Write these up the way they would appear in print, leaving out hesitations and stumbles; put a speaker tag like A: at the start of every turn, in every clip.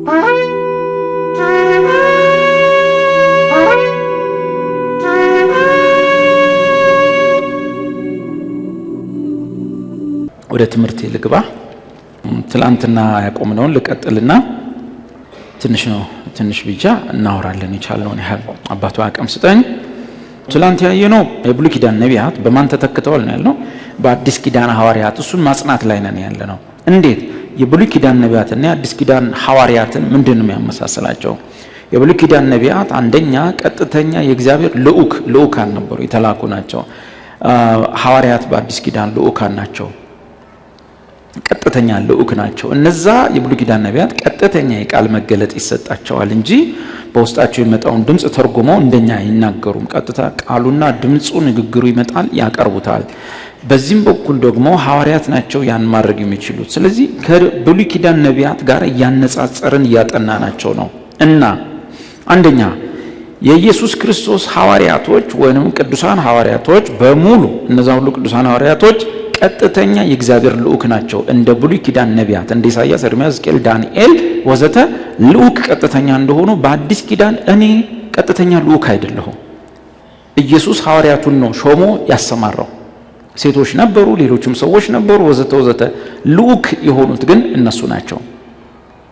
A: ወደ ትምህርት ልግባ። ትላንትና ያቆምነውን ልቀጥልና ትንሽ ብቻ እናወራለን የቻልነውን ያህል አባቱ አቅም ስጠኝ። ትላንት ያየነው የብሉይ ኪዳን ነቢያት በማን ተተክተዋል ነው ያልነው? በአዲስ ኪዳን ሐዋርያት። እሱን ማጽናት ላይ ነን ያለነው። እንዴት የብሉይ ኪዳን ነቢያትና የአዲስ ኪዳን ሐዋርያትን ምንድን ነው የሚያመሳስላቸው? የብሉይ ኪዳን ነቢያት አንደኛ ቀጥተኛ የእግዚአብሔር ልዑካን ነበሩ፣ የተላኩ ናቸው። ሐዋርያት በአዲስ ኪዳን ልዑካን ናቸው፣ ቀጥተኛ ልዑክ ናቸው። እነዛ የብሉይ ኪዳን ነቢያት ቀጥተኛ የቃል መገለጥ ይሰጣቸዋል እንጂ በውስጣቸው የመጣውን ድምጽ ተርጉመው እንደኛ አይናገሩም። ቀጥታ ቃሉና ድምጹ ንግግሩ ይመጣል፣ ያቀርቡታል። በዚህም በኩል ደግሞ ሐዋርያት ናቸው ያን ማድረግ የሚችሉት። ስለዚህ ከብሉይ ኪዳን ነቢያት ጋር እያነጻጸርን እያጠናናቸው ነው እና አንደኛ የኢየሱስ ክርስቶስ ሐዋርያቶች ወይንም ቅዱሳን ሐዋርያቶች በሙሉ እነዛ ሁሉ ቅዱሳን ሐዋርያቶች ቀጥተኛ የእግዚአብሔር ልዑክ ናቸው። እንደ ብሉይ ኪዳን ነቢያት እንደ ኢሳይያስ፣ ኤርምያስ፣ ሕዝቅኤል፣ ዳንኤል ወዘተ ልዑክ ቀጥተኛ እንደሆኑ በአዲስ ኪዳን እኔ ቀጥተኛ ልዑክ አይደለሁም። ኢየሱስ ሐዋርያቱን ነው ሾሞ ያሰማራው። ሴቶች ነበሩ፣ ሌሎችም ሰዎች ነበሩ ወዘተ ወዘተ። ልዑክ የሆኑት ግን እነሱ ናቸው።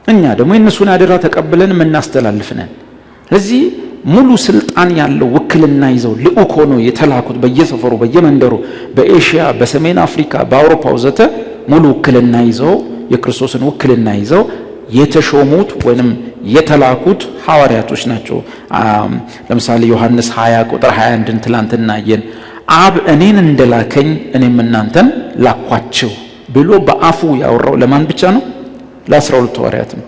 A: እኛ ደግሞ የእነሱን አደራ ተቀብለን የምናስተላልፍ ነን። ስለዚህ ሙሉ ስልጣን ያለው ውክልና ይዘው ልዑክ ሆኖ የተላኩት በየሰፈሩ በየመንደሩ በኤሽያ፣ በሰሜን አፍሪካ፣ በአውሮፓ ወዘተ ሙሉ ውክልና ይዘው የክርስቶስን ውክልና ይዘው የተሾሙት ወይንም የተላኩት ሐዋርያቶች ናቸው። ለምሳሌ ዮሐንስ 20 ቁጥር 21ን ትላንትና አየን። አብ እኔን እንደላከኝ እኔም እናንተን ላኳችሁ ብሎ በአፉ ያወራው ለማን ብቻ ነው? ለ12 ሐዋርያት ነው።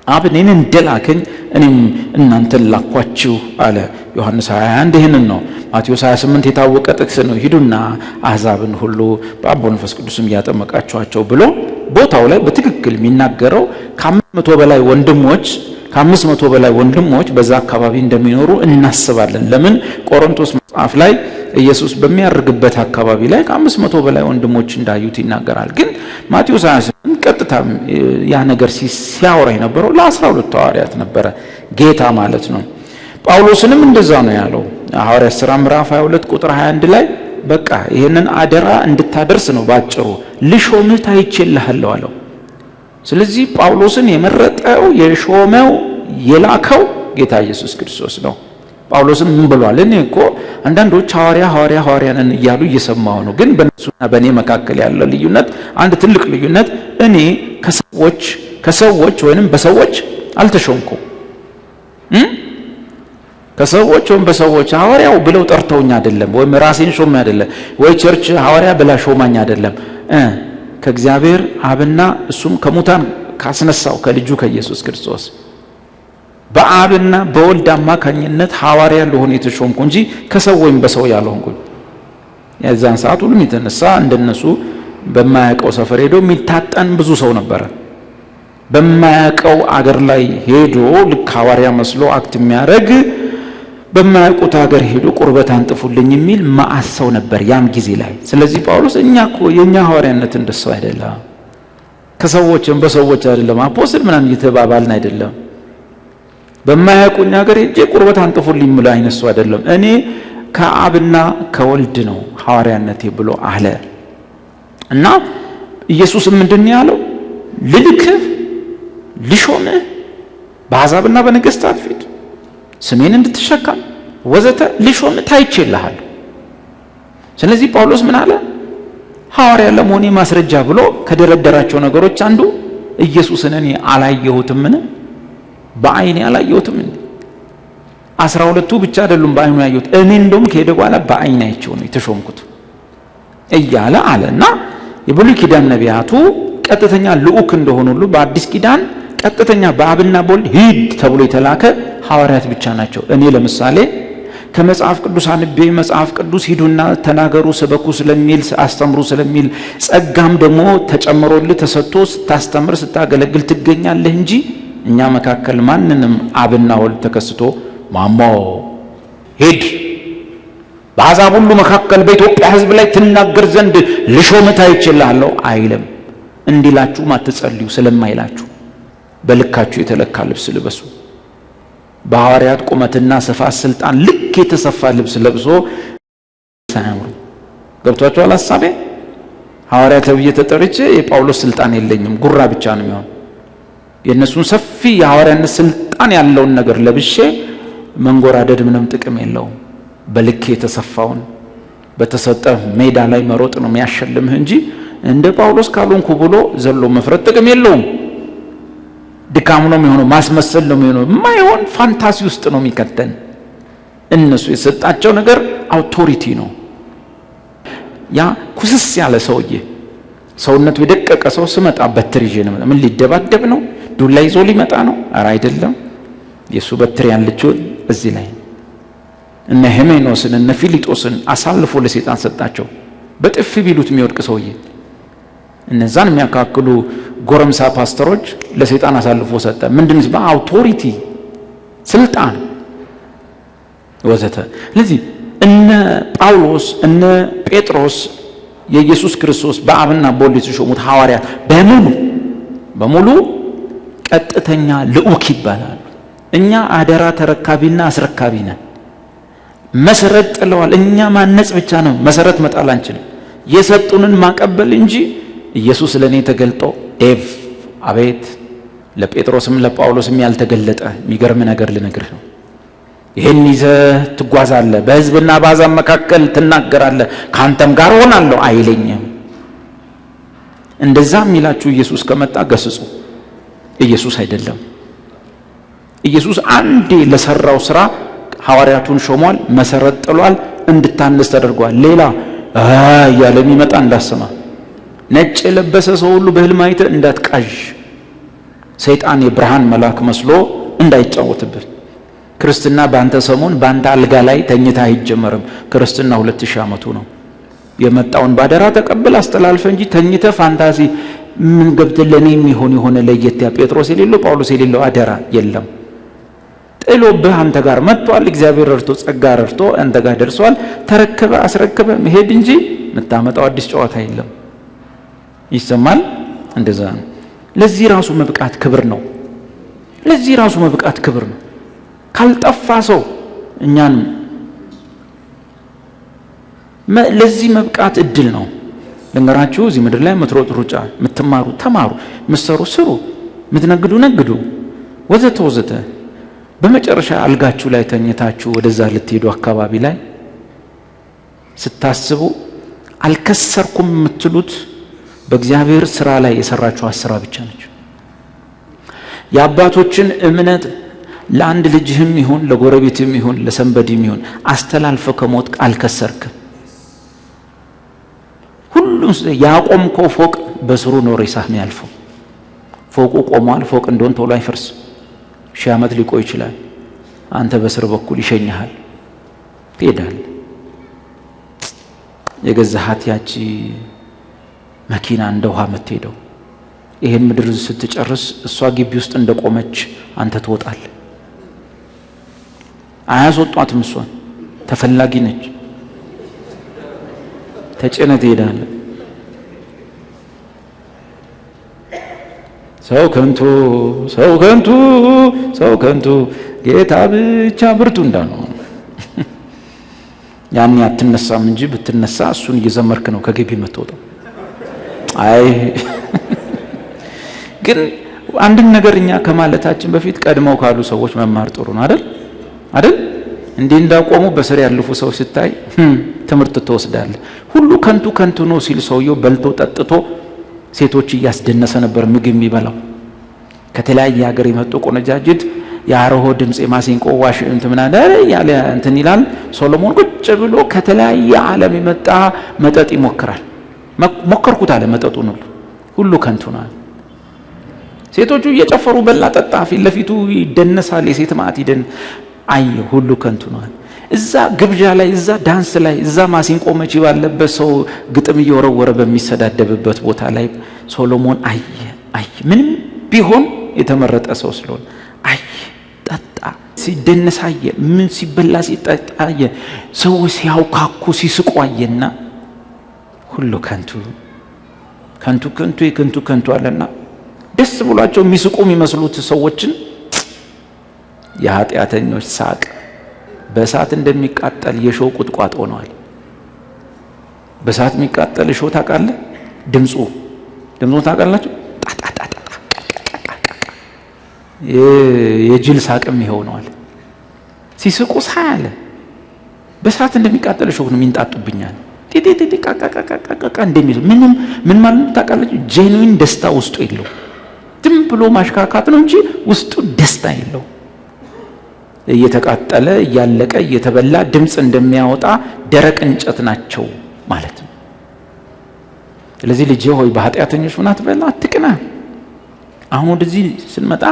A: አብ እኔን እንደላከኝ እኔም እናንተን ላኳችሁ አለ። ዮሐንስ 21 ይህንን ነው። ማቴዎስ 28 የታወቀ ጥቅስ ነው። ሂዱና አሕዛብን ሁሉ በአብ በመንፈስ ቅዱስም እያጠመቃችኋቸው ብሎ ቦታው ላይ በትክክል የሚናገረው ከ500 በላይ ወንድሞች በዛ አካባቢ እንደሚኖሩ እናስባለን። ለምን ቆሮንቶስ መጽሐፍ ላይ ኢየሱስ በሚያርግበት አካባቢ ላይ ከ500 በላይ ወንድሞች እንዳዩት ይናገራል። ግን ማቴዎስ 28 ቀጥታ ያ ነገር ሲያወራ የነበረው ለ12 ሐዋርያት ነበረ፣ ጌታ ማለት ነው። ጳውሎስንም እንደዛ ነው ያለው። ሐዋርያት ሥራ ምዕራፍ 22 ቁጥር 21 ላይ በቃ ይሄንን አደራ እንድታደርስ ነው ባጭሩ፣ ልሾምህ ታይቼልሃለሁ አለው። ስለዚህ ጳውሎስን የመረጠው የሾመው የላከው ጌታ ኢየሱስ ክርስቶስ ነው። ጳውሎስም ምን ብሏል? እኔ እኮ አንዳንዶች ሐዋርያንን እያሉ እየሰማሁ ነው፣ ግን በእነሱና በእኔ መካከል ያለው ልዩነት አንድ ትልቅ ልዩነት፣ እኔ ከሰዎች ወይንም በሰዎች አልተሾምኩም። ከሰዎች ወይም በሰዎች ሐዋርያው ብለው ጠርተውኝ አይደለም፣ ወይም ራሴን ሾም አይደለም፣ ወይ ቸርች ሐዋርያ ብላ ሾማኝ አይደለም። ከእግዚአብሔር አብና እሱም ከሙታን ካስነሳው ከልጁ ከኢየሱስ ክርስቶስ በአብና በወልድ አማካኝነት ሐዋርያ ለሆነ የተሾምኩ እንጂ ከሰው ወይም በሰው ያልሆንኩኝ። የዛን ሰዓት ሁሉም የተነሳ እንደነሱ በማያውቀው ሰፈር ሄዶ የሚታጠን ብዙ ሰው ነበረ። በማያውቀው አገር ላይ ሄዶ ልክ ሐዋርያ መስሎ አክት የሚያደርግ በማያውቁት ሀገር ሄዶ ቁርበት አንጥፉልኝ የሚል ማአት ሰው ነበር ያም ጊዜ ላይ። ስለዚህ ጳውሎስ እኛ እኮ የኛ ሐዋርያነት እንደሱ አይደለም፣ ከሰዎችም በሰዎች አይደለም፣ አፖስትል ምናምን እየተባባልን አይደለም፣ በማያውቁኝ ሀገር ሄጄ ቁርበት አንጥፉልኝ የሚል አይነት ሰው አይደለም፣ እኔ ከአብና ከወልድ ነው ሐዋርያነቴ ብሎ አለ። እና ኢየሱስም ምንድን ነው ያለው? ልልክህ ልሾምህ በአሕዛብና በነገሥታት ፊት ስሜን እንድትሸከም ወዘተ ልሾምህ ታይቼልሃለሁ። ስለዚህ ጳውሎስ ምን አለ? ሐዋርያ ለመሆኔ ማስረጃ ብሎ ከደረደራቸው ነገሮች አንዱ ኢየሱስን እኔ አላየሁትምን? በአይኔ አላየሁትም። 12ቱ ብቻ አይደሉም በአይኑ ያየሁት፣ እኔ እንደውም ከሄደ በኋላ በአይኔ አይቼው ነው የተሾምኩት እያለ አለና የብሉይ ኪዳን ነቢያቱ ቀጥተኛ ልዑክ እንደሆኑ ሁሉ በአዲስ ኪዳን ቀጥተኛ በአብና በወልድ ሂድ ተብሎ የተላከ ሐዋርያት ብቻ ናቸው። እኔ ለምሳሌ ከመጽሐፍ ቅዱስ አንቤ መጽሐፍ ቅዱስ ሂዱና ተናገሩ፣ ስበኩ ስለሚል አስተምሩ ስለሚል ጸጋም ደግሞ ተጨምሮልህ ተሰጥቶ ስታስተምር ስታገለግል ትገኛለህ እንጂ እኛ መካከል ማንንም አብና ወልድ ተከስቶ ማሞ ሂድ በአሕዛብ ሁሉ መካከል በኢትዮጵያ ሕዝብ ላይ ትናገር ዘንድ ልሾምህ ታይቼልሃለሁ አይልም። እንዲላችሁም አትጸልዩ ስለማይላችሁ በልካችሁ የተለካ ልብስ ልበሱ። በሐዋርያት ቁመትና ስፋት ስልጣን ልክ የተሰፋ ልብስ ለብሶ ሳያምሩ ገብቷችኋል ሐሳቤ? ሐዋርያ ተብዬ ተጠርቼ የጳውሎስ ስልጣን የለኝም ጉራ ብቻ ነው የሚሆን። የእነሱን ሰፊ የሐዋርያነት ስልጣን ያለውን ነገር ለብሼ መንጎራደድ ምንም ጥቅም የለውም። በልክ የተሰፋውን በተሰጠ ሜዳ ላይ መሮጥ ነው የሚያሸልምህ እንጂ እንደ ጳውሎስ ካልሆንኩ ብሎ ዘሎ መፍረጥ ጥቅም የለውም። ድካም ነው የሚሆነው፣ ማስመሰል ነው የሚሆነው። የማይሆን ፋንታሲ ውስጥ ነው የሚከተን። እነሱ የሰጣቸው ነገር አውቶሪቲ ነው። ያ ኩስስ ያለ ሰውዬ ሰውነቱ የደቀቀ ሰው ስመጣ በትር ይዤ ነው። ምን ሊደባደብ ነው? ዱላ ይዞ ሊመጣ ነው? ኧረ አይደለም። የሱ በትር ያለችው እዚህ ላይ እነ ሄሜኖስን እነ ፊሊጦስን አሳልፎ ለሰይጣን ሰጣቸው። በጥፊ ቢሉት የሚወድቅ ሰውዬ እነዛን የሚያካክሉ ጎረምሳ ፓስተሮች ለሰይጣን አሳልፎ ሰጠ። ምንድነው? በአውቶሪቲ ስልጣን ወዘተ። ስለዚህ እነ ጳውሎስ እነ ጴጥሮስ የኢየሱስ ክርስቶስ በአብና በወልድ የተሾሙት ሐዋርያት በሙሉ ቀጥተኛ ልዑክ ይባላሉ። እኛ አደራ ተረካቢና አስረካቢ ነን። መሰረት ጥለዋል። እኛ ማነጽ ብቻ ነው፣ መሰረት መጣል አንችልም። የሰጡንን ማቀበል እንጂ ኢየሱስ ለኔ ተገልጦ ዴቭ አቤት ለጴጥሮስም ለጳውሎስም ያልተገለጠ የሚገርም ነገር ልነግርህ ነው። ይሄን ይዘህ ትጓዛለህ፣ በሕዝብና በአሕዛብ መካከል ትናገራለህ፣ ካንተም ጋር ሆናለሁ አይለኝም። እንደዛ የሚላችሁ ኢየሱስ ከመጣ ገስጹ። ኢየሱስ አይደለም። ኢየሱስ አንዴ ለሰራው ስራ ሐዋርያቱን ሾሟል፣ መሰረት ጥሏል፣ እንድታነስ ተደርጓል። ሌላ እያለ የሚመጣ እንዳሰማ ነጭ የለበሰ ሰው ሁሉ በህልም አይተህ እንዳትቃዥ፣ ሰይጣን የብርሃን መልአክ መስሎ እንዳይጫወትብን። ክርስትና በአንተ ሰሞን በአንተ አልጋ ላይ ተኝታ አይጀመርም። ክርስትና 2000 ዓመቱ ነው። የመጣውን ባደራ ተቀብል አስተላልፈ እንጂ ተኝተ ፋንታሲ ምን ገብተህ ለኔ የሚሆን የሆነ ለየት ያ ጴጥሮስ የሌለው ጳውሎስ የሌለው አደራ የለም። ጥሎብህ አንተ ጋር መጥቷል። እግዚአብሔር ረድቶ ጸጋ ረድቶ አንተ ጋር ደርሷል። ተረከበ አስረከበ መሄድ እንጂ የምታመጣው አዲስ ጨዋታ የለም። ይሰማል? እንደዛ ነው። ለዚህ ራሱ መብቃት ክብር ነው። ለዚህ ራሱ መብቃት ክብር ነው። ካልጠፋ ሰው እኛን ለዚህ መብቃት እድል ነው። ልንገራችሁ፣ እዚህ ምድር ላይ የምትሮጡ ሩጫ፣ የምትማሩ ተማሩ፣ የምትሰሩ ስሩ፣ የምትነግዱ ነግዱ፣ ወዘተ ወዘተ። በመጨረሻ አልጋችሁ ላይ ተኝታችሁ ወደዛ ልትሄዱ አካባቢ ላይ ስታስቡ አልከሰርኩም የምትሉት በእግዚአብሔር ስራ ላይ የሰራችሁ ስራ ብቻ ነች። የአባቶችን እምነት ለአንድ ልጅህም ይሁን ለጎረቤትም ይሁን ለሰንበዲም ይሁን አስተላልፈ ከሞት አልከሰርክም። ሁሉም ያቆምከው ፎቅ በስሩ ነው ሬሳህ የሚያልፈው። ፎቁ ቆሟል። ፎቅ እንደሆነ ቶሎ አይፈርስ፣ 1000 ዓመት ሊቆይ ይችላል። አንተ በስር በኩል ይሸኝሃል፣ ትሄዳለህ። የገዛሃት ያቺ መኪና እንደ ውሃ የምትሄደው ይሄን ምድር ስትጨርስ እሷ ግቢ ውስጥ እንደቆመች አንተ ትወጣለህ። አያስወጧትም። እሷን ተፈላጊ ነች። ተጭነህ ትሄዳለህ። ሰው ከንቱ ሰው ከንቱ ሰው ከንቱ ጌታ ብቻ ብርቱ እንዳለው ያኔ አትነሳም እንጂ ብትነሳ እሱን እየዘመርክ ነው ከግቢ የምትወጣው። አይ ግን አንድን ነገር እኛ ከማለታችን በፊት ቀድመው ካሉ ሰዎች መማር ጥሩ ነው አይደል? እንዴ እንዳቆሙ በስር ያለፉ ሰው ሲታይ ትምህርት ትወስዳለህ። ሁሉ ከንቱ ከንቱ ነው ሲል ሰውየው በልቶ ጠጥቶ ሴቶች እያስደነሰ ነበር ምግብ የሚበላው። ከተለያየ ሀገር የመጡ ቆነጃጅት የአረሆ ድምጽ የማሲንቆ ዋሽንት ምናምን ያለ እንትን ይላል። ሶሎሞን ቁጭ ብሎ ከተለያየ ዓለም የመጣ መጠጥ ይሞክራል። ሞከርኩት አለ መጠጡን ሁሉ ከንቱ ነው። ሴቶቹ እየጨፈሩ በላ ጠጣ፣ ፊት ለፊቱ ይደነሳል። የሴት ማዕት ይደን አየ ሁሉ ከንቱ ነው። እዛ ግብዣ ላይ እዛ ዳንስ ላይ እዛ ማሲንቆ መቺ ባለበት ሰው ግጥም እየወረወረ በሚሰዳደብበት ቦታ ላይ ሶሎሞን አየ ምንም ቢሆን የተመረጠ ሰው ስለሆነ አየ ጠጣ፣ ሲደነስ አየ፣ ምን ሲበላ ሲጠጣ አየ፣ ሰው ሲያውካኩ ሲስቁ አየና ሁሉ ከንቱ ከንቱ ከንቱ የከንቱ ከንቱ አለና ደስ ብሏቸው የሚስቁ የሚመስሉት ሰዎችን የኃጢአተኞች ሳቅ በእሳት እንደሚቃጠል የሾህ ቁጥቋጦ ሆነዋል። በእሳት የሚቃጠል ሾህ ታውቃለህ? ድምፁ ታውቃላችሁ? የጅል ሳቅም ይሆነዋል። ሲስቁ ሳያለ በእሳት እንደሚቃጠል ሾህ ነው የሚንጣጡብኛል። ቲቲቲ ቃቃቃቃቃ እንደሚል ምን ማለት ታውቃላችሁ? ጄኑዊን ደስታ ውስጡ የለው። ዝም ብሎ ማሽካካት ነው እንጂ ውስጡ ደስታ የለው። እየተቃጠለ እያለቀ እየተበላ ድምፅ እንደሚያወጣ ደረቅ እንጨት ናቸው ማለት ነው። ስለዚህ ልጄ ሆይ በኃጢአተኞች ምን አትበላ፣ አትቅና። አሁን ወደዚህ ስንመጣ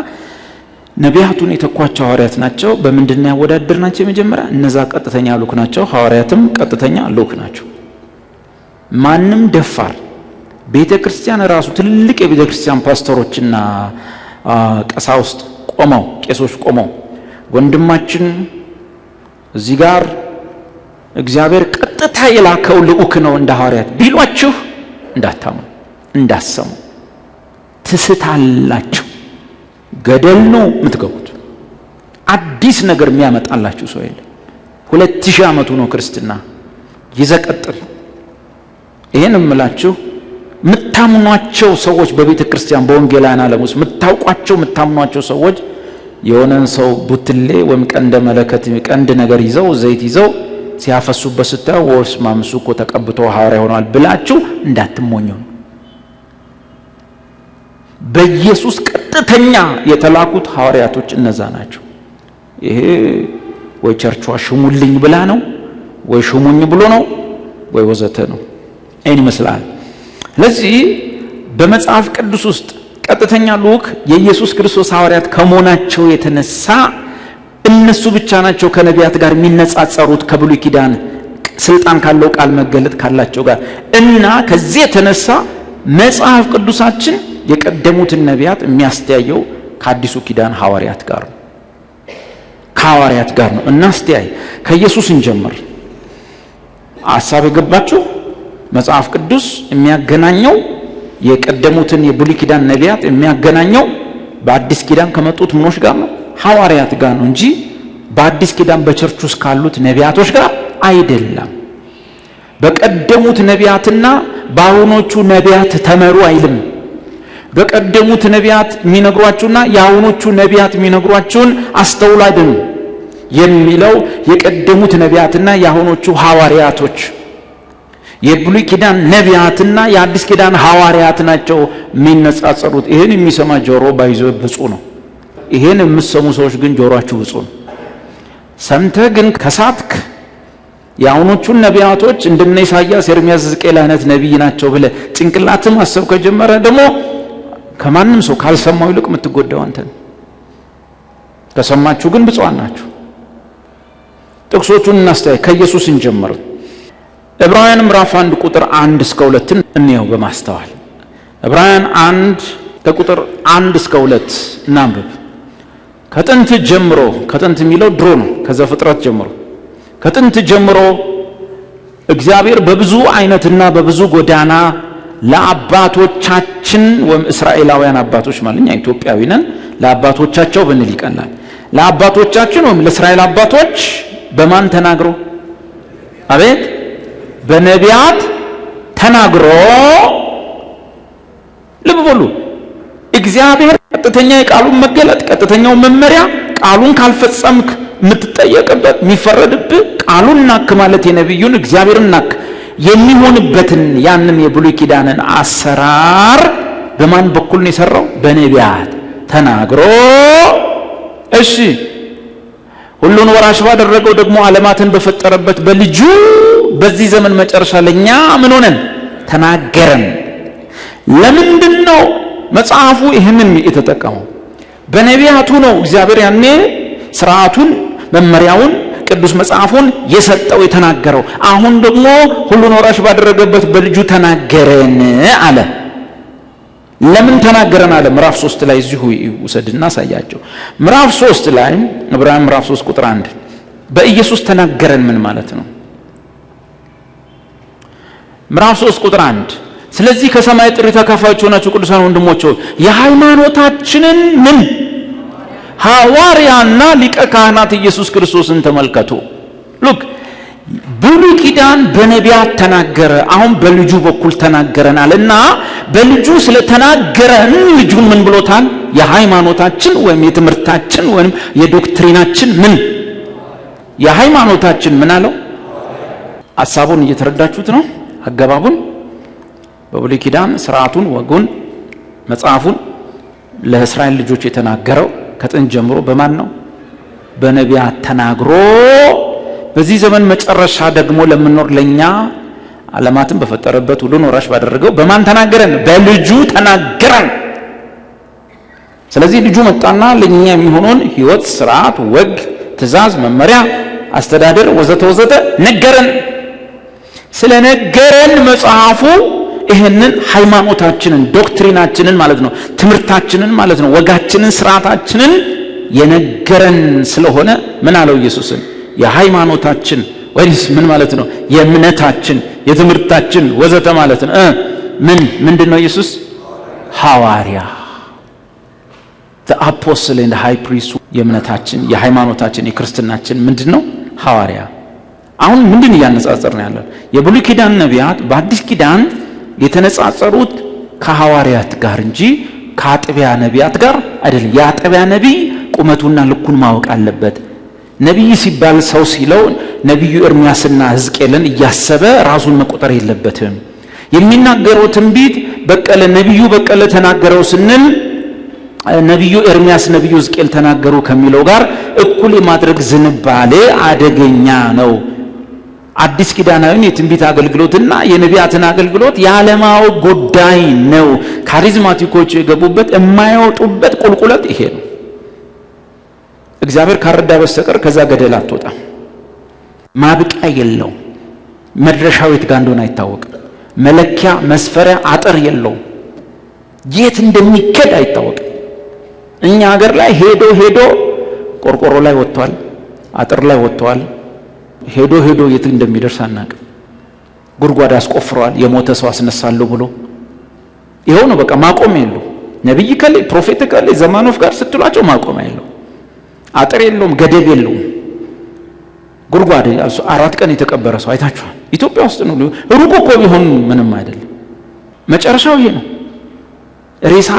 A: ነቢያቱን የተኳቸው ሐዋርያት ናቸው። በምንድን ነው ያወዳደርናቸው? የመጀመሪያ እነዛ ቀጥተኛ ልኡክ ናቸው፣ ሐዋርያትም ቀጥተኛ ልኡክ ናቸው። ማንም ደፋር ቤተክርስቲያን ራሱ ትልልቅ የቤተክርስቲያን ፓስተሮችና ቀሳውስት ቆመው ቄሶች ቆመው ወንድማችን እዚህ ጋር እግዚአብሔር ቀጥታ የላከው ልኡክ ነው እንደ ሐዋርያት ቢሏችሁ እንዳታምኑ፣ እንዳሰሙ። ትስታላችሁ። ገደል ነው የምትገቡት። አዲስ ነገር የሚያመጣላችሁ ሰው የለም። 2000 ዓመቱ ነው ክርስትና። ይዘቀጥል። ይሄን እምላችሁ የምታምኗቸው ሰዎች በቤተ ክርስቲያን በወንጌላውያን ዓለም ውስጥ የምታምኗቸው ሰዎች የሆነን ሰው ቡትሌ ወይም ቀንደ መለከት ቀንድ ነገር ይዘው ዘይት ይዘው ሲያፈሱበት ስታዩ ወርስ ማምሱ እኮ ተቀብቶ ሐዋርያ ሆኗል ብላችሁ እንዳትሞኙ። በኢየሱስ ቀጥተኛ የተላኩት ሐዋርያቶች እነዛ ናቸው። ይሄ ወይ ቸርቿ ሽሙልኝ ብላ ነው ወይ ሽሙኝ ብሎ ነው ወይ ወዘተ ነው። አይን ይመስላል። ለዚህ በመጽሐፍ ቅዱስ ውስጥ ቀጥተኛ ልኡክ የኢየሱስ ክርስቶስ ሐዋርያት ከመሆናቸው የተነሳ እነሱ ብቻ ናቸው ከነቢያት ጋር የሚነጻጸሩት ከብሉይ ኪዳን ስልጣን ካለው ቃል መገለጥ ካላቸው ጋር እና ከዚህ የተነሳ መጽሐፍ ቅዱሳችን የቀደሙትን ነቢያት የሚያስተያየው ከአዲሱ ኪዳን ሐዋርያት ጋር ነው። ከሐዋርያት ጋር ነው። እናስተያይ። ከኢየሱስ እንጀምር። ሐሳብ የገባችሁ መጽሐፍ ቅዱስ የሚያገናኘው የቀደሙትን የብሉይ ኪዳን ነቢያት የሚያገናኘው በአዲስ ኪዳን ከመጡት ምኖች ጋር ነው? ሐዋርያት ጋር ነው እንጂ በአዲስ ኪዳን በቸርች ውስጥ ካሉት ነቢያቶች ጋር አይደለም። በቀደሙት ነቢያትና በአሁኖቹ ነቢያት ተመሩ አይልም። በቀደሙት ነቢያት የሚነግሯችሁና የአሁኖቹ ነቢያት የሚነግሯችሁን አስተውሉ አይደለም የሚለው የቀደሙት ነቢያትና የአሁኖቹ ሐዋርያቶች የብሉይ ኪዳን ነቢያትና የአዲስ ኪዳን ሐዋርያት ናቸው የሚነጻጸሩት። ይሄን የሚሰማ ጆሮ ባይዞ ብፁዕ ነው። ይሄን የምትሰሙ ሰዎች ግን ጆሮአችሁ ብፁዕ ነው። ሰምተህ ግን ከሳትክ የአሁኖቹን ነቢያቶች እንደነ ኢሳይያስ፣ ኤርምያስ፣ ሕዝቅኤል አይነት ነቢይ ናቸው ብለህ ጭንቅላትም ማሰብ ከጀመረ ደግሞ ከማንም ሰው ካልሰማው ይልቅ የምትጎዳው አንተ ነህ። ከሰማችሁ ግን ብፁዓን ናችሁ። ጥቅሶቹን እናስተያይ። ከኢየሱስ እንጀምር። ዕብራውያን ምዕራፍ 1 ቁጥር 1 እስከ 2 እንየው በማስተዋል። ዕብራውያን 1 ከቁጥር 1 እስከ 2 እናንብብ። ከጥንት ጀምሮ፣ ከጥንት የሚለው ድሮ ነው፣ ከዘፍጥረት ጀምሮ። ከጥንት ጀምሮ እግዚአብሔር በብዙ አይነትና በብዙ ጎዳና ለአባቶቻችን ወይም እስራኤላውያን አባቶች ማለት እኛ ኢትዮጵያዊ ነን፣ ለአባቶቻቸው ብንል ይቀላል። ለአባቶቻችን ወይም ለእስራኤል አባቶች በማን ተናግሮ? አቤት በነቢያት ተናግሮ። ልብ በሉ። እግዚአብሔር ቀጥተኛ የቃሉን መገለጥ፣ ቀጥተኛው መመሪያ ቃሉን ካልፈጸምክ የምትጠየቅበት የሚፈረድብህ ቃሉን ናክ ማለት የነቢዩን እግዚአብሔርን ናክ የሚሆንበትን ያንን የብሉይ ኪዳንን አሰራር በማን በኩል ነው የሰራው? በነቢያት ተናግሮ። እሺ ሁሉን ወራሽ ባደረገው ደግሞ ዓለማትን በፈጠረበት በልጁ በዚህ ዘመን መጨረሻ ለኛ ምን ሆነን? ተናገረን። ለምንድን ነው መጽሐፉ ይህንን የተጠቀመው? በነቢያቱ ነው እግዚአብሔር ያኔ ስርዓቱን፣ መመሪያውን፣ ቅዱስ መጽሐፉን የሰጠው የተናገረው። አሁን ደግሞ ሁሉን ወራሽ ባደረገበት በልጁ ተናገረን አለ። ለምን ተናገረን አለ? ምዕራፍ 3 ላይ እዚሁ ውሰድና ሳያቸው። ምዕራፍ 3 ላይ ዕብራውያን ምዕራፍ 3 ቁጥር 1 በኢየሱስ ተናገረን ምን ማለት ነው? ምዕራፍ 3 ቁጥር 1 ስለዚህ ከሰማይ ጥሪ ተካፋዮች ሆናችሁ ቅዱሳን ወንድሞች የሃይማኖታችንን ምን ሐዋርያና ሊቀ ካህናት ኢየሱስ ክርስቶስን ተመልከቱ። ሉክ ብሉይ ኪዳን በነቢያት ተናገረ፣ አሁን በልጁ በኩል ተናገረናልና በልጁ ስለተናገረን ልጁን ምን ብሎታል? የሃይማኖታችን ወይም የትምህርታችን ወይም የዶክትሪናችን ምን የሃይማኖታችን ምን አለው? ሐሳቡን እየተረዳችሁት ነው? አገባቡን በብሉይ ኪዳን ሥርዓቱን፣ ወጉን፣ መጽሐፉን ለእስራኤል ልጆች የተናገረው ከጥንት ጀምሮ በማን ነው? በነቢያት ተናግሮ በዚህ ዘመን መጨረሻ ደግሞ ለምንኖር ለኛ ዓለማትን በፈጠረበት ሁሉን ወራሽ ባደረገው በማን ተናገረን? በልጁ ተናገረን። ስለዚህ ልጁ መጣና ለኛ የሚሆነውን ሕይወት፣ ሥርዓት፣ ወግ፣ ትእዛዝ፣ መመሪያ፣ አስተዳደር ወዘተ ወዘተ ነገረን። ስለነገረን መጽሐፉ ይሄንን ሃይማኖታችንን ዶክትሪናችንን ማለት ነው፣ ትምህርታችንን ማለት ነው፣ ወጋችንን፣ ሥርዓታችንን የነገረን ስለሆነ ምን አለው ኢየሱስን? የሃይማኖታችን ወይስ ምን ማለት ነው? የእምነታችን፣ የትምህርታችን ወዘተ ማለት ነው። ምንድነው ኢየሱስ? ሐዋርያ the apostle and high priest የእምነታችን፣ የሃይማኖታችን፣ የክርስትናችን ምንድነው? ሐዋርያ። አሁን ምንድን እያነጻጸርን ያለው? የብሉይ ኪዳን ነቢያት በአዲስ ኪዳን የተነጻጸሩት ከሐዋርያት ጋር እንጂ ከአጥቢያ ነቢያት ጋር አይደለም። የአጥቢያ ነቢይ ቁመቱና ልኩን ማወቅ አለበት። ነቢይ ሲባል ሰው ሲለው ነቢዩ ኤርምያስና ሕዝቅኤልን እያሰበ ራሱን መቆጠር የለበትም። የሚናገረው ትንቢት በቀለ ነቢዩ በቀለ ተናገረው ስንል ነቢዩ ኤርምያስ ነቢዩ ሕዝቅኤል ተናገሩ ከሚለው ጋር እኩል የማድረግ ዝንባሌ አደገኛ ነው። አዲስ ኪዳናዊን የትንቢት አገልግሎትና የነቢያትን አገልግሎት ያለማወቅ ጉዳይ ነው። ካሪዝማቲኮች የገቡበት የማይወጡበት ቁልቁለት ይሄ ነው። እግዚአብሔር ካረዳ በስተቀር ከዛ ገደል አትወጣም። ማብቂያ የለው። መድረሻው የት ጋር እንደሆነ አይታወቅም። መለኪያ መስፈሪያ አጥር የለው። የት እንደሚከድ አይታወቅም። እኛ ሀገር ላይ ሄዶ ቆርቆሮ ላይ ወጥቷል፣ አጥር ላይ ወጥቷል። ሄዶ የት እንደሚደርስ አናውቅም። ጉድጓድ አስቆፍሯል፣ የሞተ ሰው አስነሳለሁ ብሎ ይኸው ነው። በቃ ማቆም የለው። ነብይ ከለ ፕሮፌት ከለ ዘማኖፍ ጋር ስትሏቸው ማቆም የለው። አጥር የለውም፣ ገደብ የለውም። ጉድጓድ 4 ቀን የተቀበረ ሰው አይታችኋል? ኢትዮጵያ ውስጥ ነው። ሩቅ እኮ ቢሆን ምንም አይደለም። መጨረሻው ይሄ ነው። ሬሳ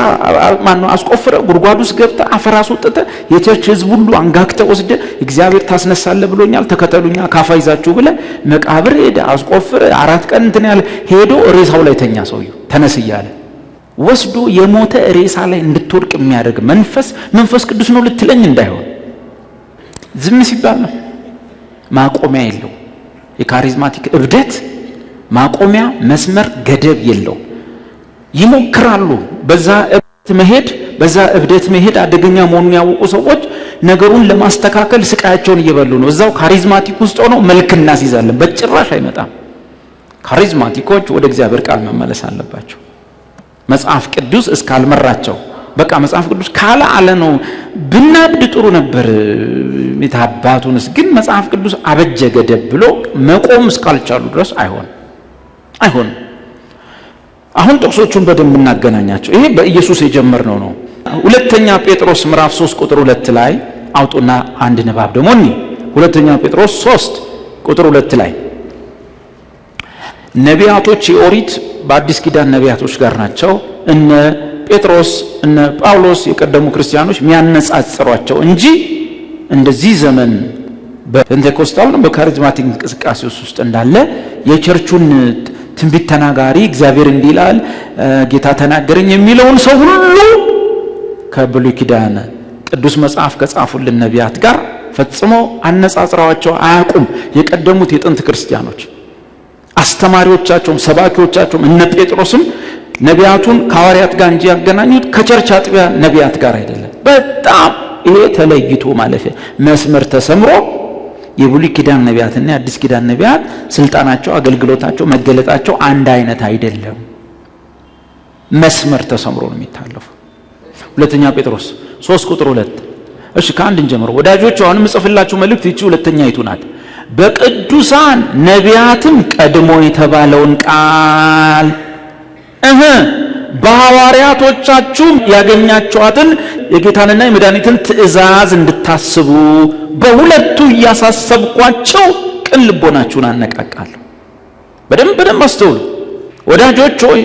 A: ማነው አስቆፍረ ጉድጓድ ውስጥ ገብተ አፈር አስወጥተ የቸርች ህዝብ ሁሉ አንጋግተ ወስደ እግዚአብሔር ታስነሳለ ብሎኛል ተከተሉኛ ካፋ ይዛችሁ ብለ መቃብር ሄደ አስቆፍረ 4 ቀን እንትን ያለ ሄዶ ሬሳው ላይ ተኛ። ሰውየው ተነስ እያለ ወስዶ የሞተ ሬሳ ላይ እንድትወድቅ የሚያደርግ መንፈስ ቅዱስ ነው ልትለኝ እንዳይሆን ዝም ሲባል ነው። ማቆሚያ የለው። የካሪዝማቲክ እብደት ማቆሚያ መስመር ገደብ የለው። ይሞክራሉ። በዛ እብደት መሄድ አደገኛ መሆኑን ያወቁ ሰዎች ነገሩን ለማስተካከል ስቃያቸውን እየበሉ ነው። እዛው ካሪዝማቲክ ውስጥ ሆነው መልክ እናስይዛለን። በጭራሽ አይመጣም። ካሪዝማቲኮች ወደ እግዚአብሔር ቃል መመለስ አለባቸው። መጽሐፍ ቅዱስ እስካልመራቸው በቃ መጽሐፍ ቅዱስ ካለ አለ ነው። ብናብድ ጥሩ ነበር የታባቱንስ ግን መጽሐፍ ቅዱስ አበጀ ገደብ ብሎ መቆም እስካልቻሉ ድረስ አይሆን። አሁን ጥቅሶቹን በደንብ እናገናኛቸው። ይሄ በኢየሱስ የጀመርነው ነው። ሁለተኛ ጴጥሮስ ምዕራፍ 3 ቁጥር 2 ላይ አውጡና አንድ ንባብ ደግሞ ሁለተኛ ጴጥሮስ 3 ቁጥር 2 ላይ ነቢያቶች የኦሪት በአዲስ ኪዳን ነቢያቶች ጋር ናቸው። እነ ጴጥሮስ እነ ጳውሎስ የቀደሙ ክርስቲያኖች የሚያነጻጽሯቸው እንጂ እንደዚህ ዘመን በፔንቴኮስታል ነው በካሪዝማቲክ እንቅስቃሴ ውስጥ እንዳለ የቸርቹን ትንቢት ተናጋሪ እግዚአብሔር እንዲህ ይላል ጌታ ተናገረኝ የሚለውን ሰው ሁሉ ከብሉይ ኪዳን ቅዱስ መጽሐፍ ከጻፉልን ነቢያት ጋር ፈጽሞ አነጻጽራቸው አያውቁም። የቀደሙት የጥንት ክርስቲያኖች አስተማሪዎቻቸውም ሰባኪዎቻቸውም እነ ጴጥሮስም ነቢያቱን ከሐዋርያት ጋር እንጂ ያገናኙት ከቸርች አጥቢያ ነቢያት ጋር አይደለም። በጣም ይሄ ተለይቶ ማለፊያ መስመር ተሰምሮ የብሉይ ኪዳን ነቢያትና የአዲስ ኪዳን ነቢያት ስልጣናቸው፣ አገልግሎታቸው፣ መገለጣቸው አንድ አይነት አይደለም። መስመር ተሰምሮ ነው የሚታለፈው። ሁለተኛ ጴጥሮስ 3 ቁጥር 2 እሺ ከአንድ እንጀምር። ወዳጆች አሁንም ጽፍላችሁ መልእክት ይቺ ሁለተኛይቱ ናት። በቅዱሳን ነቢያትም ቀድሞ የተባለውን ቃል በሐዋርያቶቻችሁ ያገኛችኋትን የጌታንና የመድኃኒትን ትእዛዝ እንድታስቡ በሁለቱ እያሳሰብኳቸው ቅን ልቦናችሁን አነቃቃለሁ። በደንብ አስተውሉ ወዳጆች ሆይ።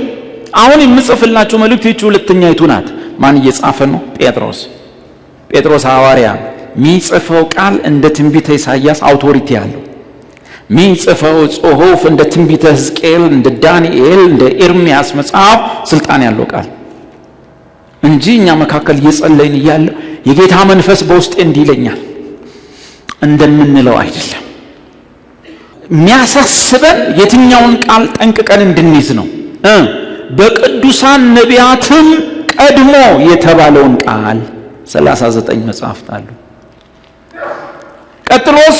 A: አሁን የምጽፍላችሁ መልእክት ይህች ሁለተኛይቱ ናት። ማን እየጻፈ ነው? ጴጥሮስ ሐዋርያ። የሚጽፈው ቃል እንደ ትንቢተ ኢሳይያስ አውቶሪቲ ያለው፣ የሚጽፈው ጽሑፍ እንደ ትንቢተ ሕዝቅኤል፣ እንደ ዳንኤል፣ እንደ ኤርምያስ መጽሐፍ ስልጣን ያለው ቃል እንጂ እኛ መካከል እየጸለይን እያለ የጌታ መንፈስ በውስጤ እንዲህ ይለኛል እንደምንለው አይደለም። የሚያሳስበን የትኛውን ቃል ጠንቅቀን እንድንይዝ ነው። በቅዱሳን ነቢያትም ቀድሞ የተባለውን ቃል 39 መጽሐፍት አሉ። ቀጥሎስ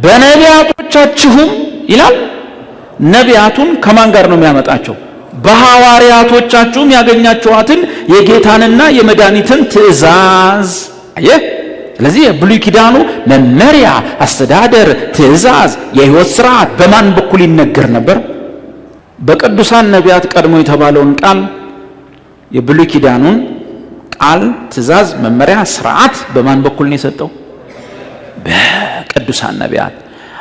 A: በነቢያቶቻችሁም ይላል። ነቢያቱን ከማን ጋር ነው የሚያመጣቸው? በሐዋርያቶቻችሁም ያገኛችኋትን የጌታንና የመድኃኒትን ትእዛዝ። አየህ፣ ስለዚህ የብሉይ ኪዳኑ መመሪያ፣ አስተዳደር፣ ትእዛዝ፣ የሕይወት ስርዓት በማን በኩል ይነገር ነበር? በቅዱሳን ነቢያት ቀድሞ የተባለውን ቃል የብሉይ ኪዳኑን ቃል፣ ትእዛዝ፣ መመሪያ፣ ስርዓት በማን በኩል ነው የሰጠው? በቅዱሳን ነቢያት።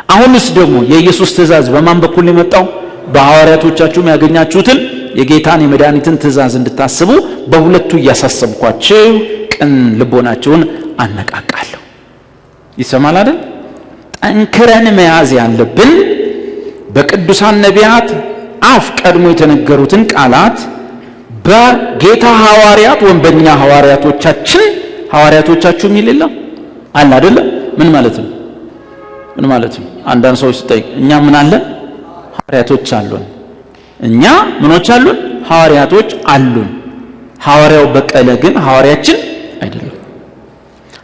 A: አሁንስ ደግሞ የኢየሱስ ትእዛዝ በማን በኩል ነው የመጣው? በሐዋርያቶቻችሁም ያገኛችሁትን የጌታን የመድኃኒትን ትእዛዝ እንድታስቡ በሁለቱ እያሳሰብኳችሁ ቅን ልቦናችሁን አነቃቃለሁ። ይሰማል አይደል? ጠንክረን መያዝ ያለብን በቅዱሳን ነቢያት አፍ ቀድሞ የተነገሩትን ቃላት በጌታ ሐዋርያት ወይም በእኛ ሐዋርያቶቻችሁ የሚል የለም አለ አይደለ? ምን ማለት ነው? አንዳንድ ሰዎች ሲጠይቅ እኛ ምን አለን? ሐዋርያቶች አሉን። እኛ ምኖች አሉን? ሐዋርያቶች አሉን። ሐዋርያው በቀለ ግን ሐዋርያችን አይደለም።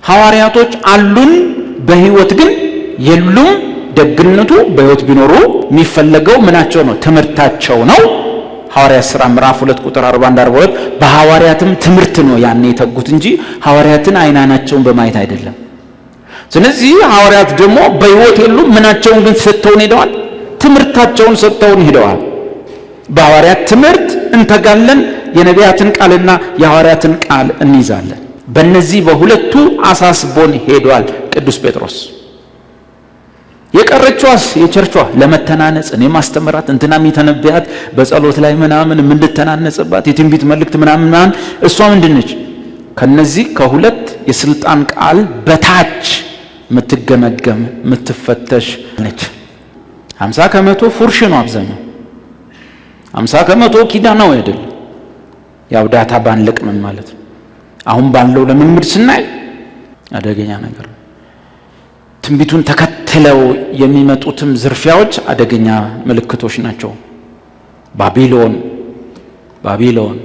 A: ሐዋርያቶች አሉን፣ በህይወት ግን የሉም። ደግነቱ በህይወት ቢኖሩ የሚፈለገው ምናቸው ነው? ትምህርታቸው ነው። ሐዋርያት ሥራ ምዕራፍ 2 ቁጥር 41-42 በሐዋርያትም ትምህርት ነው ያኔ የተጉት እንጂ ሐዋርያትን አይናቸውን በማየት አይደለም። ስለዚህ ሐዋርያት ደግሞ በህይወት የሉም። ምናቸውን ግን ሰጥተውን ሄደዋል? ትምህርታቸውን ሰጥተውን ሄደዋል። በሐዋርያት ትምህርት እንተጋለን፣ የነቢያትን ቃልና የሐዋርያትን ቃል እንይዛለን። በእነዚህ በሁለቱ አሳስቦን ሄዷል ቅዱስ ጴጥሮስ። የቀረችዋስ የቸርቿ ለመተናነጽ እኔ ማስተምራት እንትናም የተነቢያት በጸሎት ላይ ምናምን የምንተናነጽባት የትንቢት መልእክት ምናምን እሷ ምንድነች? ከነዚህ ከሁለት የስልጣን ቃል በታች የምትገመገም የምትፈተሽ ነች። 50% ፉርሽ ነው አብዛኛው። 50% ኪዳናው አይደል? ያው ዳታ ባንለቅም ማለት ነው። አሁን ባለው ለምንምድ ስናይ አደገኛ ነገር ነው። ትንቢቱን ተከትለው የሚመጡትም ዝርፊያዎች አደገኛ ምልክቶች ናቸው። ባቢሎን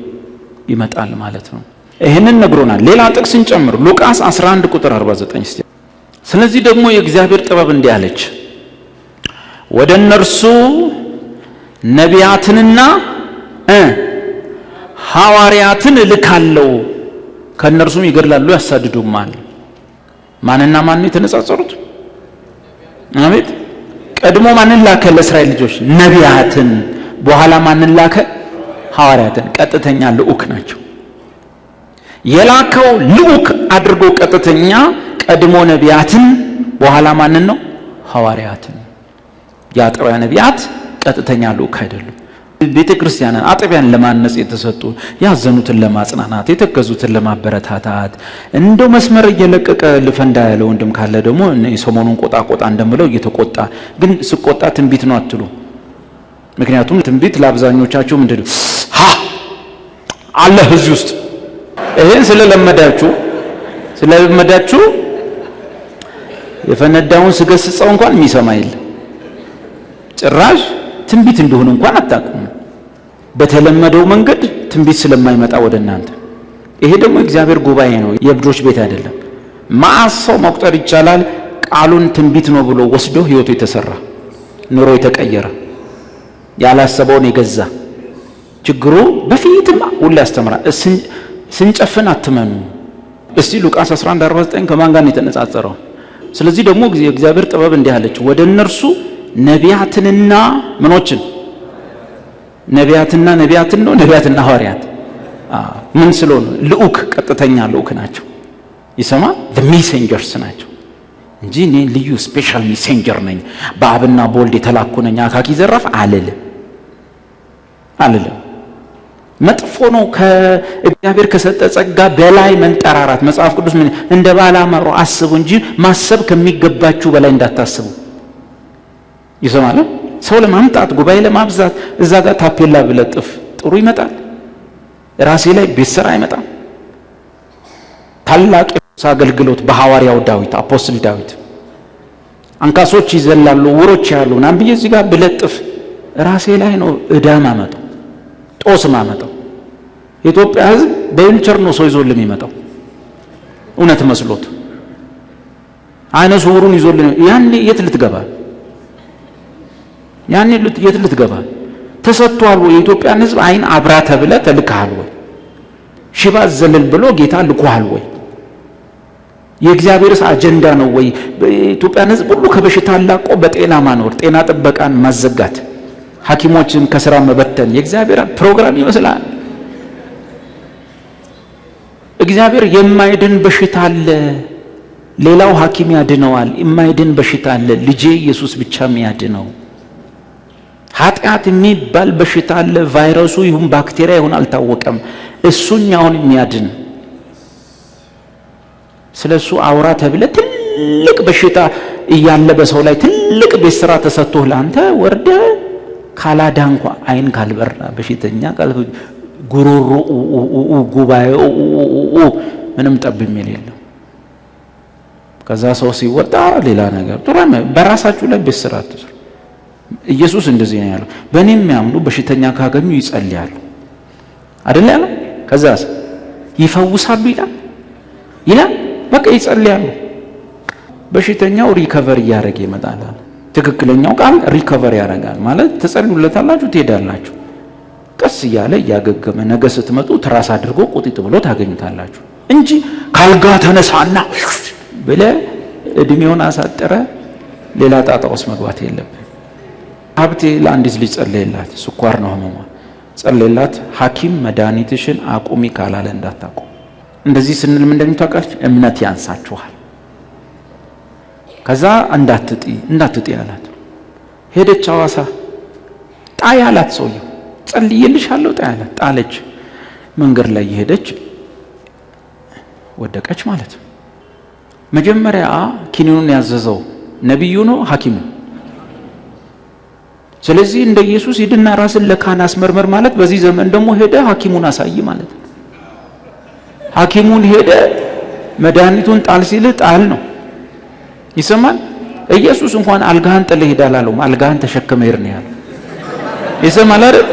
A: ይመጣል ማለት ነው። ይህንን ነግሮናል። ሌላ ጥቅስ እንጨምር። ሉቃስ 11 ቁጥር 49። ስለዚህ ደግሞ የእግዚአብሔር ጥበብ እንዲህ አለች፣ ወደ እነርሱ ነቢያትንና ሐዋርያትን እልካለሁ፣ ከእነርሱም ይገድላሉ ያሳድዱማል። ማንና ማን የተነጻጸሩት? አሜን። ቀድሞ ማንን ላከ? ለእስራኤል ልጆች ነቢያትን። በኋላ ማንን ላከ? ሐዋርያትን። ቀጥተኛ ልዑክ ናቸው። የላከው ልዑክ አድርጎ ቀጥተኛ ቀድሞ ነቢያትን፣ በኋላ ማንን ነው? ሐዋርያትን። የአጥቢያ ነቢያት ቀጥተኛ ልዑክ አይደሉም። ቤተ ክርስቲያንን አጥቢያን ለማነጽ የተሰጡ፣ ያዘኑትን ለማጽናናት፣ የተከዙትን ለማበረታታት፣ እንደው መስመር እየለቀቀ ልፈንዳ ያለ ወንድም ካለ ደግሞ ሰሞኑን ቆጣ እንደምለው እየተቆጣ ግን ስቆጣ ትንቢት ነው አትሉ። ምክንያቱም ትንቢት ለአብዛኞቻችሁ ምንድነው አለ እዚህ ውስጥ። ይሄን ስለለመዳችሁ የፈነዳውን ስገስጸው እንኳን የሚሰማ የለም። ጭራሽ ትንቢት እንደሆነ እንኳን አታውቁም። በተለመደው መንገድ ትንቢት ስለማይመጣ ወደ እናንተ። ይሄ ደግሞ እግዚአብሔር ጉባኤ ነው፣ የብዶች ቤት አይደለም። ማአሰው መቁጠር ይቻላል። ቃሉን ትንቢት ነው ብሎ ወስዶ ህይወቱ የተሰራ ኑሮ የተቀየረ ያላሰበውን የገዛ ችግሩ በፊትም ሁሉ ያስተምራል። ስንጨፍን አትመኑ። እስቲ ሉቃስ 11:49 ከማን ጋር ነው የተነጻጸረው? ስለዚህ ደግሞ የእግዚአብሔር ጥበብ እንዲህ አለች፣ ወደ እነርሱ ነቢያትንና ምኖችን ነቢያትና ነው ነቢያትና ሐዋርያት ምን ስለሆነ ልኡክ ቀጥተኛ ልኡክ ናቸው። ይሰማ the messengers ናቸው እንጂ እኔ ልዩ ስፔሻል ሜሴንጀር ነኝ በአብና በወልድ የተላኩ ነኝ አካኪ ዘራፍ አልልም። መጥፎ ነው። ከእግዚአብሔር ከሰጠ ጸጋ በላይ መንጠራራት መጽሐፍ ቅዱስ ምን እንደ ባላማሩ አስቡ እንጂ ማሰብ ከሚገባችሁ በላይ እንዳታስቡ። ይሰማል። ሰው ለማምጣት ጉባኤ ለማብዛት እዛ ጋር ታፔላ ብለጥፍ ጥሩ ይመጣል። ራሴ ላይ ቤሰራ አይመጣም። ታላቅ አገልግሎት በሐዋርያው ዳዊት አፖስትል ዳዊት አንካሶች ይዘላሉ ውሮች ያሉ ናምብዬ እዚህ ጋር ብለጥፍ ራሴ ላይ ነው እዳማ ማመጣው ጦስ ማመጣው። ኢትዮጵያ ሕዝብ በዊልቸር ነው ሰው ይዞልን የሚመጣው እውነት መስሎት አይነ ስውሩን ይዞልን ያኔ የት ልትገባ ተሰጥቷል ወይ? የኢትዮጵያን ሕዝብ አይን አብራ ተብለ ተልከሃል ወይ? ሽባ ዘለል ብሎ ጌታ ልኮሃል ወይ? የእግዚአብሔርስ አጀንዳ ነው ወይ? በኢትዮጵያን ሕዝብ ሁሉ ከበሽታ አላቆ በጤና ማኖር፣ ጤና ጥበቃን ማዘጋት፣ ሐኪሞችን ከስራ መበተን የእግዚአብሔር ፕሮግራም ይመስላል። እግዚአብሔር የማይድን በሽታ አለ፣ ሌላው ሐኪም ያድነዋል። የማይድን በሽታ አለ፣ ልጄ ኢየሱስ ብቻ የሚያድነው። ኃጢአት የሚባል በሽታ አለ፣ ቫይረሱ ይሁን ባክቴሪያ ይሁን አልታወቀም፣ እሱኛውን የሚያድን ስለሱ አውራ ተብለ ትልቅ በሽታ እያለ በሰው ላይ ትልቅ ቤት ስራ ተሰጥቶህ ላንተ ወርደ ካላዳ እንኳን አይን ካልበራ በሽተኛ ቃል ጉሮሮ ጉባኤው ምንም ጠብ የሚል የለም። ከዛ ሰው ሲወጣ ሌላ ነገር ጥሩ በራሳችሁ ላይ ቤት ስራ አትስሩ። ኢየሱስ እንደዚህ ነው ያለው፣ በእኔ የሚያምኑ በሽተኛ ካገኙ ይጸልያሉ አይደል ያለው። ከዛስ ይፈውሳሉ ይላል በቃ ይጸልያሉ። በሽተኛው ሪከቨር እያደረገ ይመጣል። ትክክለኛው ቃል ሪከቨር ያደርጋል ማለት ተጸልዩለታላችሁ ትሄዳላችሁ። ቀስ እያለ እያገገመ ነገ ስትመጡ ትራስ አድርጎ ቁጢጥ ብሎ ታገኙታላችሁ እንጂ ካልጋ ተነሳና ብለ እድሜውን አሳጠረ ሌላ ጣጣ ውስጥ መግባት የለብን። ሀብቴ ለአንዲት ልጅ ጸለየላት፣ ስኳር ነው ህመሟ። ጸለየላት፣ ሐኪም መድኃኒትሽን አቁሚ ካላለ እንዳታቁም። እንደዚህ ስንል ምን እንደምታውቃችሁ እምነት ያንሳችኋል። ከዛ እንዳትጢ አላት። ሄደች ሐዋሳ ጣይ አላት። ሰውየው ጸልይልሻለሁ ጣይ አላት። ጣለች። መንገድ ላይ ሄደች ወደቀች ማለት ነው። መጀመሪያ ኪኒኑን ያዘዘው ነብዩ ነው ሐኪሙ። ስለዚህ እንደ ኢየሱስ ሂድና ራስን ለካህን አስመርመር ማለት በዚህ ዘመን ደግሞ ሄደ ሐኪሙን አሳይ ማለት ነው። ሐኪሙን ሄደ መድኃኒቱን ጣል ሲል ጣል ነው። ይሰማል። ኢየሱስ እንኳን አልጋህን ጥለህ ሄድ አላለውም፣ አልጋህን ተሸክመህ ሄድ ነው ያለው። ይሰማል አይደል?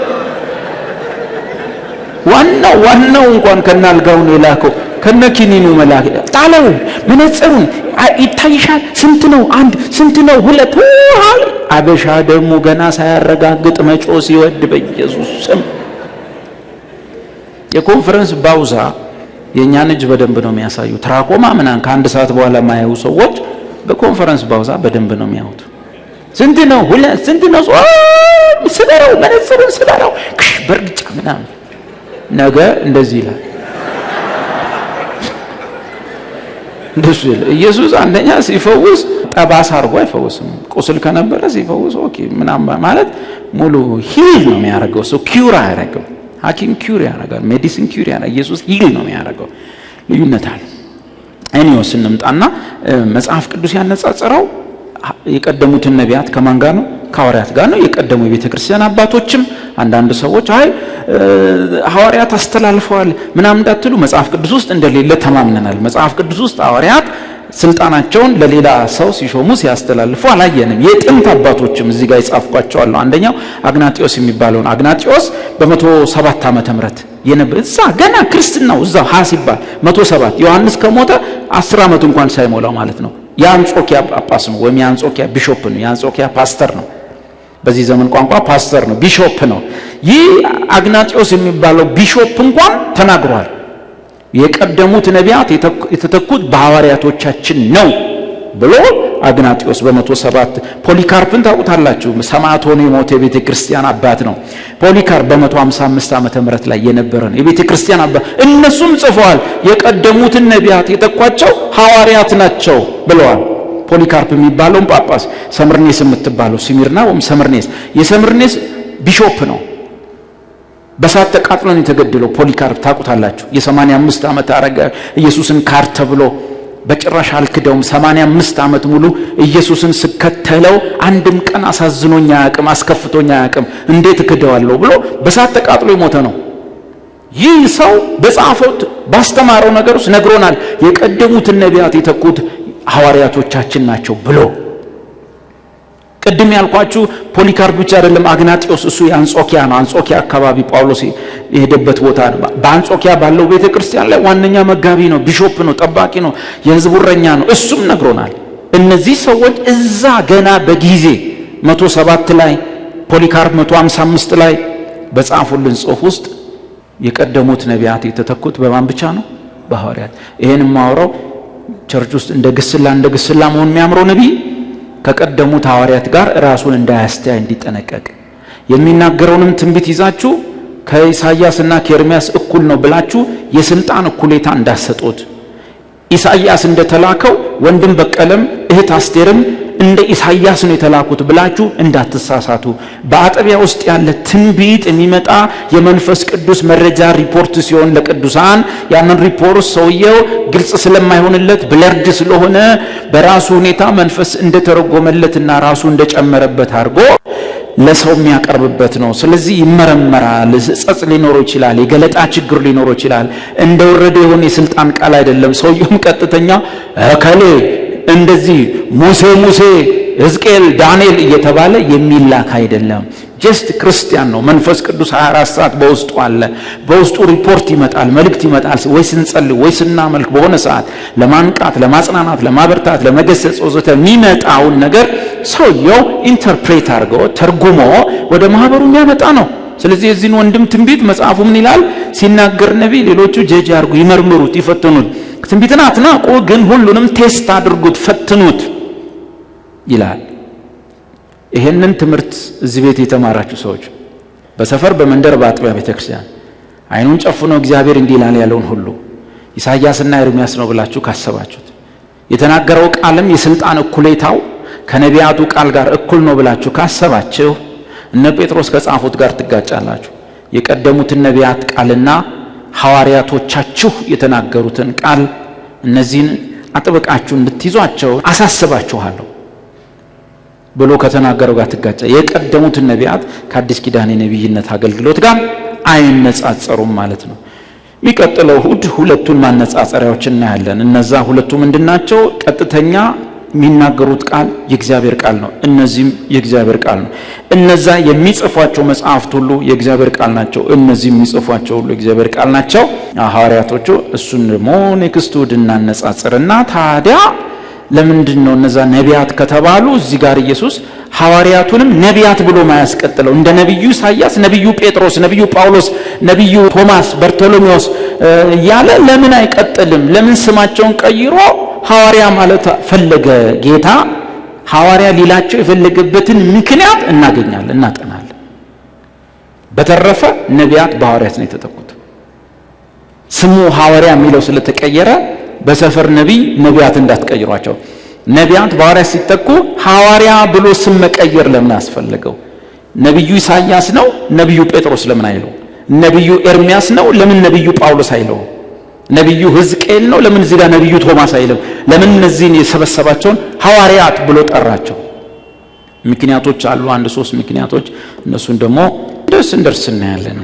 A: ዋናው እንኳን ከነ አልጋው ነው የላከው፣ ከነ ኪኒኑ መላክ ጣለው። መነጽሩን ይታይሻል፣ ስንት ነው? አንድ ስንት ነው? ሁለት አበሻ ደግሞ ገና ሳያረጋግጥ መጮ ሲወድ በኢየሱስ ስም የኮንፈረንስ ባውዛ የኛን እጅ በደንብ ነው የሚያሳዩ። ትራኮማ ምናን ከአንድ ሰዓት በኋላ ማያዩ ሰዎች በኮንፈረንስ ባውዛ በደንብ ነው የሚያዩት። ስንት ነው? ሁለት ስንት ነው? ስበረው መነጽሩን ስበረው በርግጫ ምናምን ነገ እንደዚህ ይላል። እንደሱ ይላል ኢየሱስ። አንደኛ ሲፈውስ ጠባሳ አርጎ አይፈውስም። ቁስል ከነበረ ሲፈውስ ኦኬ ምናምን ማለት ሙሉ ሂል ነው የሚያደርገው። ሰው ኪውር አያደርገው። ሐኪም ኪውር ያደርጋል፣ ሜዲሲን ኪውር ያደርጋል። ኢየሱስ ሂል ነው የሚያደርገው። ልዩነት አለ። እኔውስ እንምጣና መጽሐፍ ቅዱስ ያነጻጸረው የቀደሙትን ነቢያት ከማን ጋር ነው? ከሐዋርያት ጋር ነው። የቀደሙ የቤተ ክርስቲያን አባቶችም አንዳንድ ሰዎች አይ ሐዋርያት አስተላልፈዋል ምናምን እንዳትሉ መጽሐፍ ቅዱስ ውስጥ እንደሌለ ተማምነናል። መጽሐፍ ቅዱስ ውስጥ ሐዋርያት ስልጣናቸውን ለሌላ ሰው ሲሾሙ ሲያስተላልፉ አላየንም። የጥንት አባቶችም እዚህ ጋር ይጻፍቋቸው አሉ። አንደኛው አግናጢዮስ የሚባለውን አግናጢዮስ በ107 ዓመተ ምህረት የነበረ እዛ ገና ክርስትናው እዛ ሲባል 107 ዮሐንስ ከሞተ 10 ዓመት እንኳን ሳይሞላው ማለት ነው። የአንጾኪያ ጳጳስ ነው ወይም የአንጾኪያ ቢሾፕ ነው። የአንጾኪያ ፓስተር ነው። በዚህ ዘመን ቋንቋ ፓስተር ነው፣ ቢሾፕ ነው። ይህ አግናጢዮስ የሚባለው ቢሾፕ እንኳን ተናግሯል። የቀደሙት ነቢያት የተተኩት በሐዋርያቶቻችን ነው ብሎ አግናጢዮስ በ107 ፖሊካርፕን ታውቁታላችሁ። ሰማዕት ሆኖ የሞተ የቤተ ክርስቲያን አባት ነው። ፖሊካርፕ በ155 ዓመተ ምህረት ላይ የነበረ ነው የቤተ ክርስቲያን አባት። እነሱም ጽፈዋል የቀደሙትን ነቢያት የተኳቸው ሐዋርያት ናቸው ብለዋል። ፖሊካርፕ የሚባለውን ጳጳስ ሰምርኔስ የምትባለው ሲሚርና ወይም ሰምርኔስ የሰምርኔስ ቢሾፕ ነው። በሳት ተቃጥሎ ነው የተገደለው። ፖሊካርፕ ታውቁታላችሁ። የ85 ዓመት አረጋ ኢየሱስን ካር ተብሎ በጭራሽ አልክደውም 85 ዓመት ሙሉ ኢየሱስን ስከተለው አንድም ቀን አሳዝኖኛ ያቅም አስከፍቶኛ ያቅም እንዴት እክደዋለሁ ብሎ በሳት ተቃጥሎ የሞተ ነው። ይህ ሰው በጻፈው ባስተማረው ነገር ውስጥ ነግሮናል። የቀደሙትን ነቢያት የተኩት ሐዋርያቶቻችን ናቸው ብሎ ቅድም ያልኳችሁ ፖሊካርፕ ብቻ አይደለም። አግናጢዮስ እሱ የአንጾኪያ ነው። አንጾኪያ አካባቢ ጳውሎስ የሄደበት ቦታ ነው። በአንጾኪያ ባለው ቤተክርስቲያን ላይ ዋነኛ መጋቢ ነው፣ ቢሾፕ ነው፣ ጠባቂ ነው፣ የሕዝቡ እረኛ ነው። እሱም ነግሮናል። እነዚህ ሰዎች እዛ ገና በጊዜ 107 ላይ ፖሊካርፕ 155 ላይ በጻፉልን ጽሑፍ ውስጥ የቀደሙት ነቢያት የተተኩት በማን ብቻ ነው? በሐዋርያት። ይሄን ማውራው ቸርች ውስጥ እንደ ግስላ መሆን የሚያምረው ነቢይ ከቀደሙት ሐዋርያት ጋር ራሱን እንዳያስተያይ እንዲጠነቀቅ የሚናገረውንም ትንቢት ይዛችሁ ከኢሳይያስና ከኤርምያስ እኩል ነው ብላችሁ የስልጣን እኩሌታ እንዳሰጡት ኢሳይያስ እንደተላከው ወንድም በቀለም እህት አስቴርም እንደ ኢሳይያስ ነው የተላኩት ብላችሁ እንዳትሳሳቱ። በአጥቢያ ውስጥ ያለ ትንቢት የሚመጣ የመንፈስ ቅዱስ መረጃ ሪፖርት ሲሆን ለቅዱሳን ያንን ሪፖርት ሰውየው ግልጽ ስለማይሆንለት ብለርድ ስለሆነ በራሱ ሁኔታ መንፈስ እንደተረጎመለትና ራሱ እንደጨመረበት አድርጎ ለሰው የሚያቀርብበት ነው። ስለዚህ ይመረመራል። ጸጽ ሊኖረው ይችላል፣ የገለጣ ችግር ሊኖረው ይችላል። እንደወረደ የሆነ የስልጣን ቃል አይደለም። ሰውየውም ቀጥተኛ እከሌ እንደዚህ ሙሴ ሕዝቅኤል ዳንኤል እየተባለ የሚላክ አይደለም። ጀስት ክርስቲያን ነው። መንፈስ ቅዱስ 24 ሰዓት በውስጡ አለ። በውስጡ ሪፖርት ይመጣል፣ መልእክት ይመጣል። ወይ ስንጸልይ ወይ ስናመልክ በሆነ ሰዓት ለማንቃት፣ ለማጽናናት፣ ለማበርታት፣ ለመገሰጽ ወዘተ የሚመጣውን ነገር ሰውየው ኢንተርፕሬት አድርጎ ተርጉሞ ወደ ማህበሩ የሚያመጣ ነው። ስለዚህ የዚህን ወንድም ትንቢት መጽሐፉ ምን ይላል? ሲናገር ነቢይ ሌሎቹ ጀጅ አድርጉ፣ ይመርምሩት፣ ይፈትኑት። ትንቢትን አትናቁ፣ ግን ሁሉንም ቴስት አድርጉት፣ ፈትኑት ይላል። ይሄንን ትምህርት እዚህ ቤት የተማራችሁ ሰዎች በሰፈር በመንደር በአጥቢያ ቤተክርስቲያን አይኑን ጨፍኖ እግዚአብሔር እንዲህ ይላል ያለውን ሁሉ ኢሳይያስና ኤርምያስ ነው ብላችሁ ካሰባችሁት የተናገረው ቃልም የስልጣን እኩሌታው ከነቢያቱ ቃል ጋር እኩል ነው ብላችሁ ካሰባችሁ እነ ጴጥሮስ ከጻፉት ጋር ትጋጫላችሁ። የቀደሙትን ነቢያት ቃልና ሐዋርያቶቻችሁ የተናገሩትን ቃል እነዚህን አጥብቃችሁ እንድትይዟቸው አሳስባችኋለሁ ብሎ ከተናገረው ጋር ትጋጫ። የቀደሙትን ነቢያት ከአዲስ ኪዳን የነቢይነት አገልግሎት ጋር አይነጻጸሩም ማለት ነው። የሚቀጥለው እሑድ ሁለቱን ማነጻጸሪያዎች እናያለን። እነዛ ሁለቱ ምንድናቸው? ቀጥተኛ የሚናገሩት ቃል የእግዚአብሔር ቃል ነው። እነዚህም የእግዚአብሔር ቃል ነው። እነዛ የሚጽፏቸው መጽሐፍት ሁሉ የእግዚአብሔር ቃል ናቸው። እነዚህ የሚጽፏቸው ሁሉ የእግዚአብሔር ቃል ናቸው ሐዋርያቶቹ። እሱን ደግሞ ኔክስት እሑድ እናነጻጽርና ታዲያ ለምንድን ነው እነዛ ነቢያት ከተባሉ እዚህ ጋር ኢየሱስ ሐዋርያቱንም ነቢያት ብሎ ማያስቀጥለው? እንደ ነቢዩ ኢሳይያስ፣ ነቢዩ ጴጥሮስ፣ ነቢዩ ጳውሎስ፣ ነቢዩ ቶማስ፣ በርቶሎሜዎስ ያለ ለምን አይቀጥልም? ለምን ስማቸውን ቀይሮ ሐዋርያ ማለት ፈለገ? ጌታ ሐዋርያ ሊላቸው የፈለገበትን ምክንያት እናገኛለን፣ እናጠናለን። በተረፈ ነቢያት በሐዋርያት ነው የተተኩት። ስሙ ሐዋርያ የሚለው ስለተቀየረ በሰፈር ነቢያት እንዳትቀይሯቸው። ነቢያት በሐዋርያት ሲተኩ ሐዋርያ ብሎ ስም መቀየር ለምን አስፈለገው? ነቢዩ ኢሳይያስ ነው፣ ነቢዩ ጴጥሮስ ለምን አይለው? ነቢዩ ኤርምያስ ነው፣ ለምን ነቢዩ ጳውሎስ አይለው? ነቢዩ ሕዝቅኤል ነው፣ ለምን እዚህ ጋር ነቢዩ ቶማስ አይለው? ለምን እነዚህን የሰበሰባቸውን ሐዋርያት ብሎ ጠራቸው? ምክንያቶች አሉ፣ 1-3 ምክንያቶች። እነሱን ደግሞ እንደርስ እናያለን።